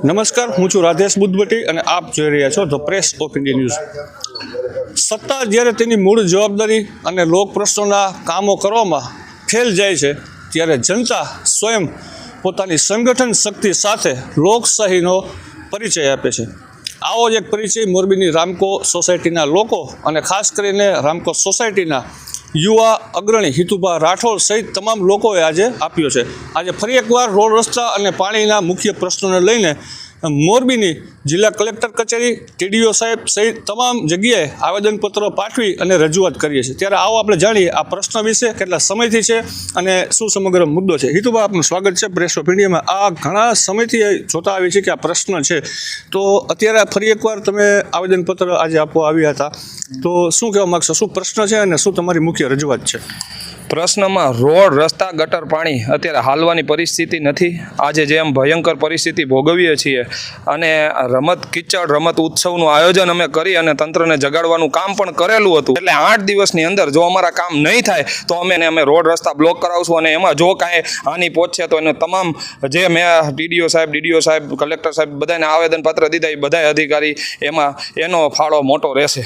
નમસ્કાર, હું છું રાધેશ બુદ્ધવટી અને આપ જોઈ રહ્યા છો the press of India news. સત્તા જ્યારે તેની મૂળ જવાબદારી અને લોક પ્રશ્નોના કામો કરવામાં ફેલ જાય છે, ત્યારે જનતા સ્વયં પોતાની સંગઠન શક્તિ સાથે લોકશાહીનો પરિચય આપે છે। આવો જ એક પરિચય મોરબીની રામકો સોસાયટીના લોકો અને ખાસ કરીને રામકો સોસાયટીના યુવા અગ્રણી હિતુભા રાઠોડ સહિત તમામ લોકોએ આજે આપ્યો છે। આજે ફરી એકવાર રોડ રસ્તા અને પાણીના મુખ્ય પ્રશ્નોને લઈને મોરબીની જિલ્લા કલેક્ટર કચેરી, ટીડીઓ સાહેબ સહિત તમામ જગ્યાએ આવેદનપત્રો પાઠવી અને રજૂઆત કરીએ છીએ। ત્યારે આવો આપણે જાણીએ આ પ્રશ્ન વિશે, કેટલા સમયથી છે અને શું સમગ્ર મુદ્દો છે। હિતુભા, આપનું સ્વાગત છે પ્રેસ ઓફ ઇન્ડિયામાં। આ ઘણા સમયથી જોતા આવી છે કે આ પ્રશ્ન છે, તો અત્યારે ફરી એકવાર તમે આવેદનપત્ર આજે આપવા આવ્યા હતા, તો શું કહેવા માગશો? શું પ્રશ્ન છે અને શું તમારી મુખ્ય રજૂઆત છે? પ્રશ્નમાં રોડ, રસ્તા, ગટર, પાણી અત્યારે હાલવાની પરિસ્થિતિ નથી। આજે જેમ ભયંકર પરિસ્થિતિ ભોગવીએ છીએ અને કિચડ રમત ઉત્સવનું આયોજન અમે કરી અને તંત્રને જગાડવાનું કામ પણ કરેલું હતું। એટલે 8 દિવસની અંદર જો અમારા કામ નહીં થાય તો અમે રોડ રસ્તા બ્લોક કરાવશું અને એમાં જો કાંઈ હાનિ પહોંચશે તો એને તમામ જે મેં ડીડીઓ સાહેબ, કલેક્ટર સાહેબ બધાને આવેદનપત્ર દીધા, એ બધા અધિકારી એનો ફાળો મોટો રહેશે।